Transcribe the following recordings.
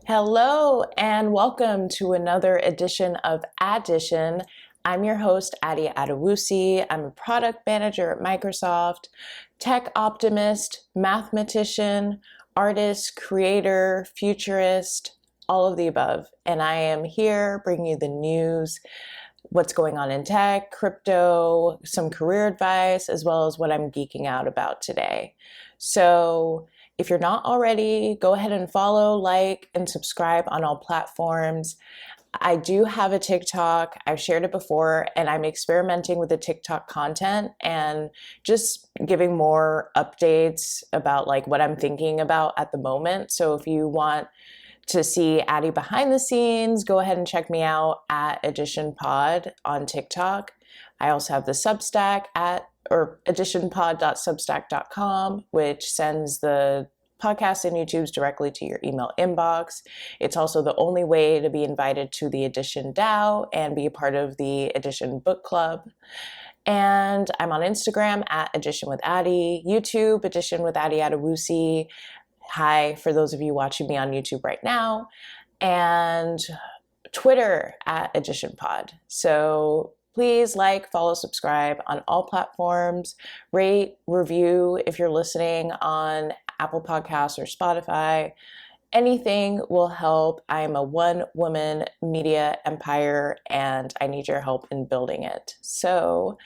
Hello and welcome to another edition of Addition. I'm your host, Addy Adewusi. I'm a product manager at Microsoft, tech optimist, mathematician, artist, creator, futurist, all of the above. And I am here bringing you the news, what's going on in tech, crypto, some career advice, as well as what I'm geeking out about today. So if you're not already, go ahead and follow, like, and subscribe on all platforms. I do have a TikTok. I've shared it before, and I'm experimenting with the TikTok content and just giving more updates about like what I'm thinking about at the moment. So if you want to see Addy behind the scenes, go ahead and check me out at Addition Pod on TikTok. I also have the Substack at additionpod.substack.com, which sends the podcasts and YouTubes directly to your email inbox. It's also the only way to be invited to the Addition DAO and be a part of the Addition Book Club. And I'm on Instagram at Addition with Addy, YouTube, Addition with Addy Adewusi. Hi, for those of you watching me on YouTube right now, and Twitter at Addition Pod. So please like, follow, subscribe on all platforms, rate, review if you're listening on Apple Podcasts or Spotify. Anything will help. I'm a one-woman media empire and I need your help in building it. So,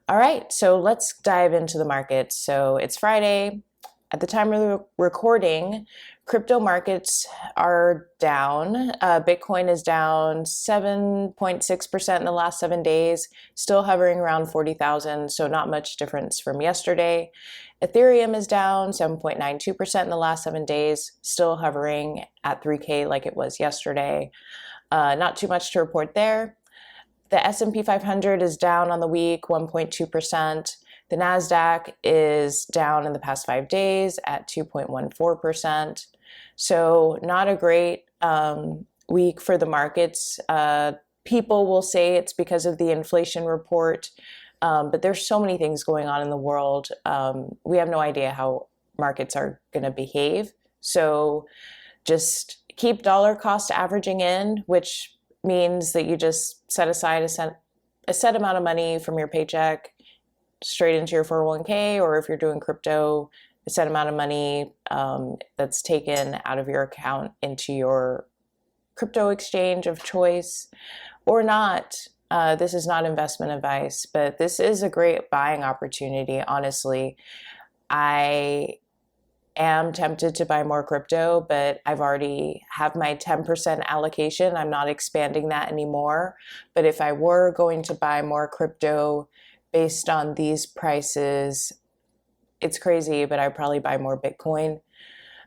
all right, so let's dive into the market. So it's Friday. At the time of the recording, crypto markets are down. Bitcoin is down 7.6% in the last 7 days, still hovering around 40,000, so not much difference from yesterday. Ethereum is down 7.92% in the last 7 days, still hovering at 3K like it was yesterday. Not too much to report there. The S&P 500 is down on the week, 1.2%. The NASDAQ is down in the past 5 days at 2.14%. So not a great week for the markets. People will say it's because of the inflation report, but there's so many things going on in the world. We have no idea how markets are going to behave. So just keep dollar cost averaging in, which means that you just set aside a set amount of money from your paycheck straight into your 401k, or if you're doing crypto, a set amount of money that's taken out of your account into your crypto exchange of choice or not. This is not investment advice, but this is a great buying opportunity. Honestly, I am tempted to buy more crypto, but I've already have my 10% allocation. I'm not expanding that anymore. But if I were going to buy more crypto based on these prices, it's crazy, but I'd probably buy more Bitcoin.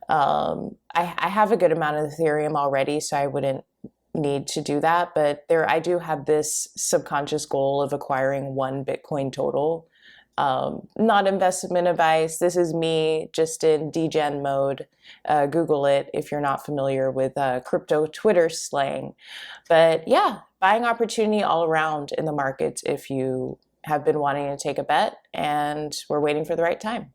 I have a good amount of Ethereum already, so I wouldn't need to do that. But I do have this subconscious goal of acquiring one Bitcoin total. Not investment advice. This is me just in degen mode. Google it if you're not familiar with crypto Twitter slang. But yeah, buying opportunity all around in the markets if you have been wanting to take a bet and we're waiting for the right time.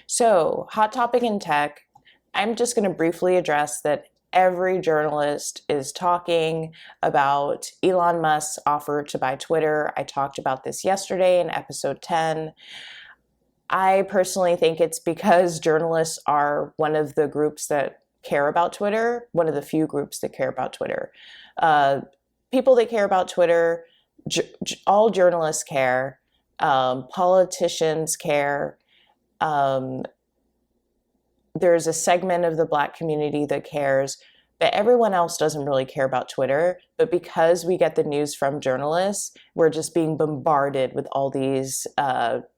So, hot topic in tech, I'm just going to briefly address that every journalist is talking about Elon Musk's offer to buy Twitter. I talked about this yesterday in episode 10. I personally think it's because journalists are one of the groups that care about Twitter, one of the few groups that care about Twitter. People that care about Twitter, all journalists care, politicians care. There's a segment of the Black community that cares, but everyone else doesn't really care about Twitter. But because we get the news from journalists, we're just being bombarded with all these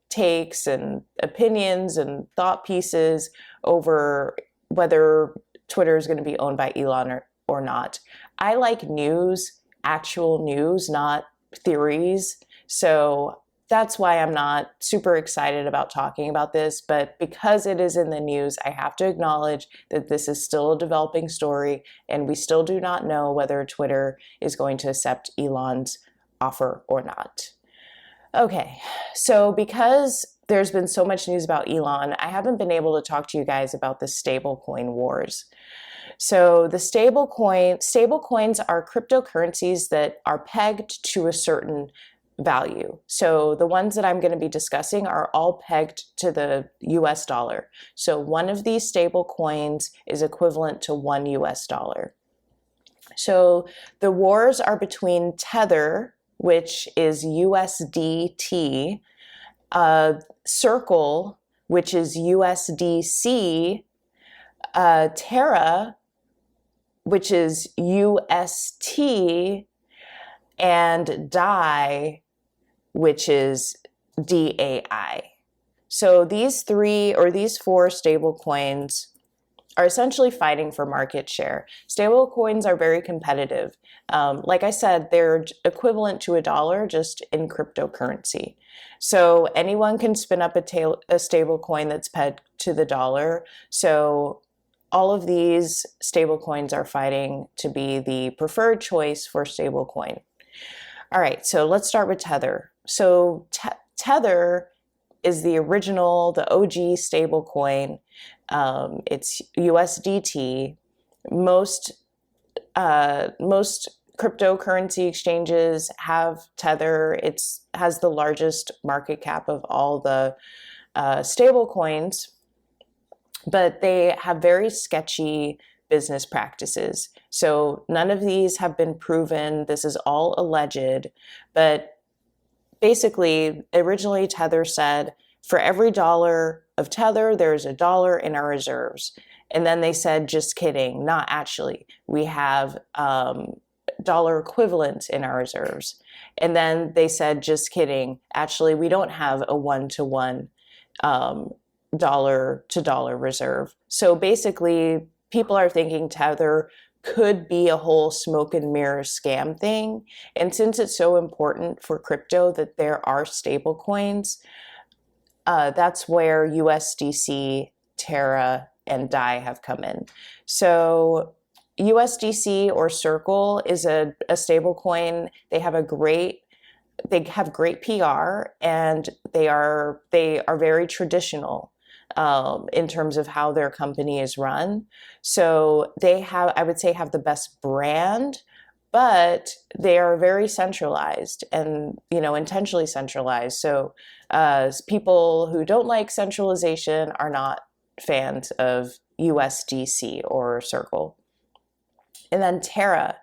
takes and opinions and thought pieces over whether Twitter is going to be owned by Elon or not. I like news, actual news, not theories. So that's why I'm not super excited about talking about this, but because it is in the news, I have to acknowledge that this is still a developing story and we still do not know whether Twitter is going to accept Elon's offer or not. Okay, so because there's been so much news about Elon, I haven't been able to talk to you guys about the stablecoin wars. So the stablecoins are cryptocurrencies that are pegged to a certain value. So the ones that I'm going to be discussing are all pegged to the US dollar. So one of these stable coins is equivalent to $1 US. So the wars are between Tether, which is USDT, Circle, which is USDC, Terra, which is UST, and DAI, which is DAI. So these four stable coins are essentially fighting for market share. Stable coins are very competitive. Like I said, they're equivalent to $1 just in cryptocurrency. So anyone can spin up a stable coin that's pegged to the dollar. So all of these stable coins are fighting to be the preferred choice for stable coin. All right, so let's start with Tether. So Tether is the original, the OG stable coin. It's USDT. Most cryptocurrency exchanges have Tether. It has the largest market cap of all the stable coins, but they have very sketchy business practices. So none of these have been proven. This is all alleged, but basically, originally Tether said, for every dollar of Tether, there's $1 in our reserves. And then they said, just kidding, not actually. We have dollar equivalents in our reserves. And then they said, just kidding, actually, we don't have a one-to-one dollar to dollar reserve. So basically, people are thinking Tether could be a whole smoke and mirror scam thing. And since it's so important for crypto that there are stable coins, that's where USDC, Terra, and DAI have come in. So USDC or Circle is a stable coin. They have great PR, and they are very traditional in terms of how their company is run. So they have, I would say, have the best brand, but they are very centralized and, intentionally centralized. So people who don't like centralization are not fans of USDC or Circle. And then Terra.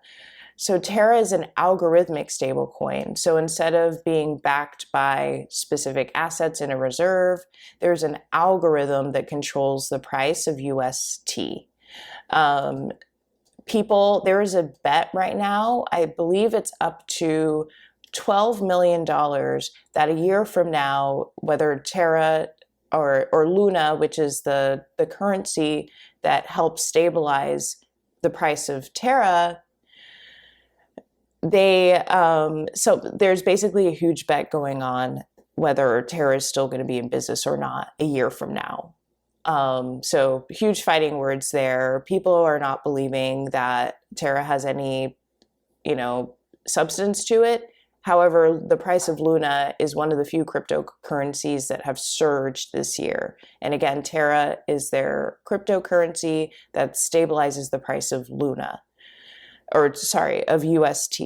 So Terra is an algorithmic stablecoin. So instead of being backed by specific assets in a reserve, there's an algorithm that controls the price of UST. There is a bet right now, I believe it's up to $12 million that a year from now, whether Terra or Luna, which is the currency that helps stabilize the price of Terra, so there's basically a huge bet going on whether Terra is still going to be in business or not a year from now. So huge fighting words there. People are not believing that Terra has any, substance to it. However, the price of Luna is one of the few cryptocurrencies that have surged this year. And again, Terra is their cryptocurrency that stabilizes the price of Luna. Of UST.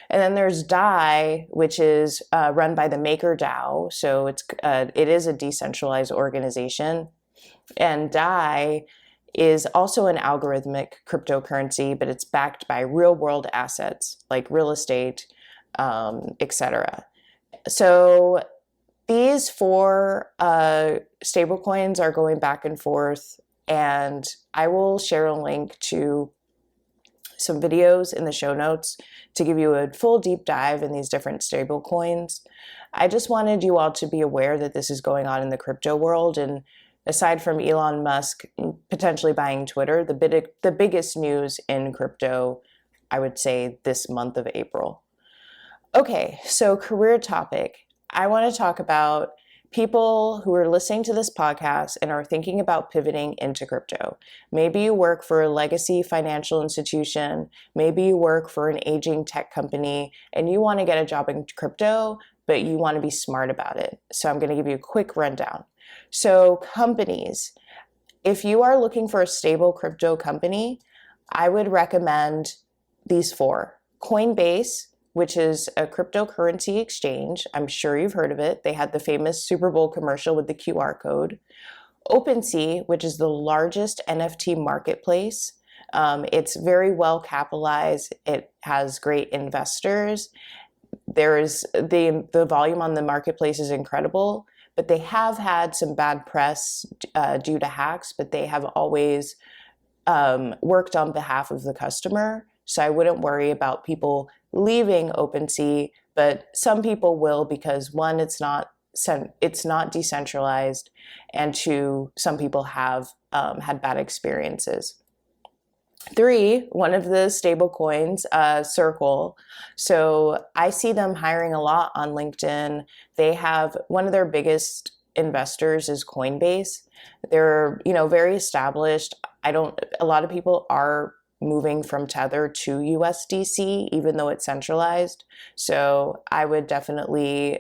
And then there's DAI, which is run by the MakerDAO. So it is a decentralized organization. And DAI is also an algorithmic cryptocurrency, but it's backed by real world assets like real estate, etc. So these four stablecoins are going back and forth, and I will share a link to some videos in the show notes to give you a full deep dive in these different stable coins. I just wanted you all to be aware that this is going on in the crypto world. And aside from Elon Musk potentially buying Twitter, the biggest news in crypto, I would say, this month of April. Okay, so career topic. I want to talk about people who are listening to this podcast and are thinking about pivoting into crypto. Maybe you work for a legacy financial institution, maybe you work for an aging tech company, and you want to get a job in crypto, but you want to be smart about it. So I'm going to give you a quick rundown. So companies, if you are looking for a stable crypto company, I would recommend these 4. Coinbase, which is a cryptocurrency exchange. I'm sure you've heard of it. They had the famous Super Bowl commercial with the QR code. OpenSea, which is the largest NFT marketplace. It's very well capitalized. It has great investors. There is the volume on the marketplace is incredible, but they have had some bad press due to hacks, but they have always worked on behalf of the customer. So I wouldn't worry about people leaving OpenSea, but some people will, because 1, it's not decentralized, and 2, some people have had bad experiences. 3, one of the stable coins, Circle. So I see them hiring a lot on LinkedIn. They have one of their biggest investors is Coinbase. They're, very established. A lot of people are moving from Tether to USDC, even though it's centralized. So I would feel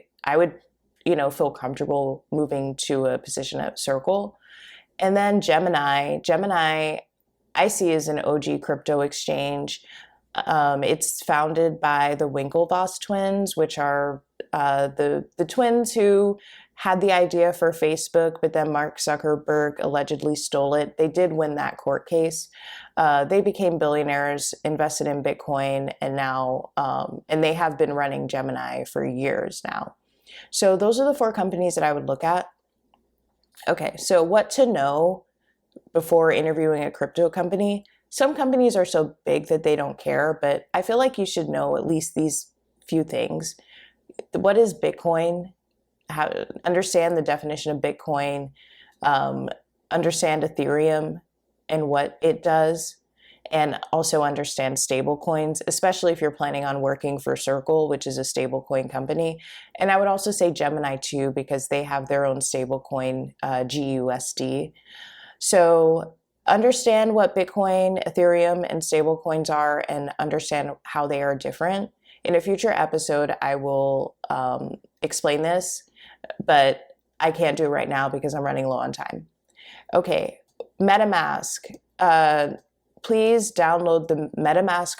comfortable moving to a position at Circle. And then Gemini, I see as an OG crypto exchange. It's founded by the Winklevoss twins, which are the twins who had the idea for Facebook, but then Mark Zuckerberg allegedly stole it. They did win that court case. They became billionaires, invested in Bitcoin, and now and they have been running Gemini for years now. So those are the 4 companies that I would look at. Okay, so what to know before interviewing a crypto company. Some companies are so big that they don't care, but I feel like you should know at least these few things. What is Bitcoin? Understand the definition of Bitcoin, understand Ethereum and what it does, and also understand stablecoins, especially if you're planning on working for Circle, which is a stablecoin company. And I would also say Gemini too, because they have their own stablecoin, GUSD. So understand what Bitcoin, Ethereum, and stablecoins are, and understand how they are different. In a future episode, I will explain this, but I can't do it right now because I'm running low on time. Okay, MetaMask. Please download the MetaMask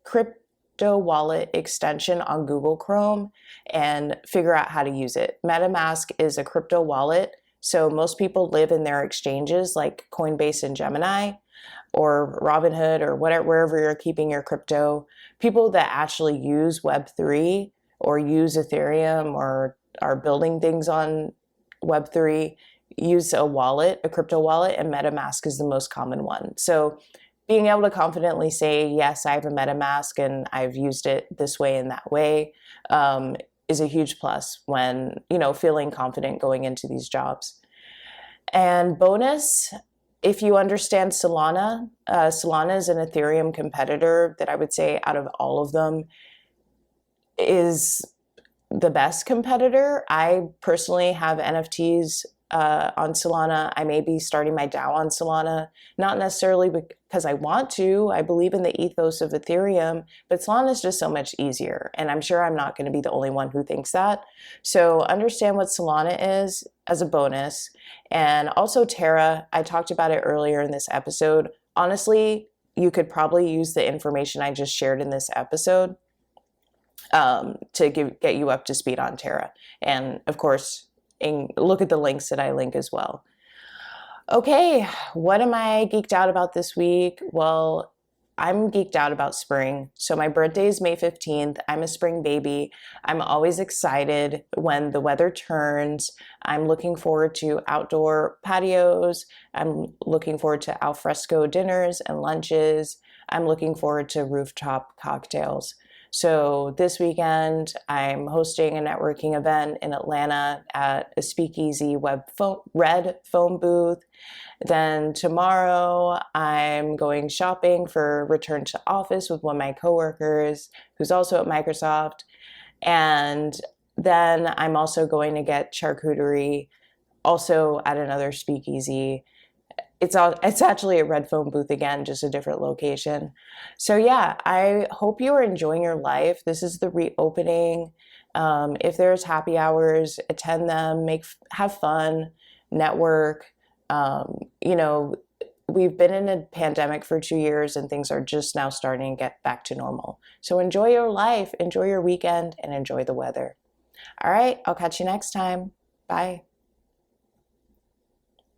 crypto wallet extension on Google Chrome and figure out how to use it. MetaMask is a crypto wallet. So most people live in their exchanges like Coinbase and Gemini or Robinhood or wherever you're keeping your crypto. People that actually use Web3 or use Ethereum or are building things on Web3 use a wallet, a crypto wallet, and MetaMask is the most common one. So being able to confidently say, yes, I have a MetaMask and I've used it this way and that way, is a huge plus when, feeling confident going into these jobs. And bonus, if you understand Solana, Solana is an Ethereum competitor that I would say out of all of them is the best competitor. I personally have NFTs on Solana. I may be starting my DAO on Solana, not necessarily because I want to. I believe in the ethos of Ethereum, but Solana is just so much easier. And I'm sure I'm not going to be the only one who thinks that. So understand what Solana is as a bonus. And also Terra, I talked about it earlier in this episode. Honestly, you could probably use the information I just shared in this episode to get you up to speed on Terra. And of course, look at the links that I link as well. Okay, what am I geeked out about this week? Well, I'm geeked out about spring. So my birthday is May 15th. I'm a spring baby. I'm always excited when the weather turns. I'm looking forward to outdoor patios. I'm looking forward to al fresco dinners and lunches. I'm looking forward to rooftop cocktails. So this weekend, I'm hosting a networking event in Atlanta at a speakeasy red phone booth. Then tomorrow, I'm going shopping for return to office with one of my coworkers who's also at Microsoft. And then I'm also going to get charcuterie also at another speakeasy. It's actually a red phone booth again, just a different location. So yeah, I hope you are enjoying your life. This is the reopening. If there's happy hours, attend them, have fun, network, You know, we've been in a pandemic for 2 years and things are just now starting to get back to normal. So enjoy your life, enjoy your weekend, and enjoy the weather. All right, I'll catch you next time. Bye.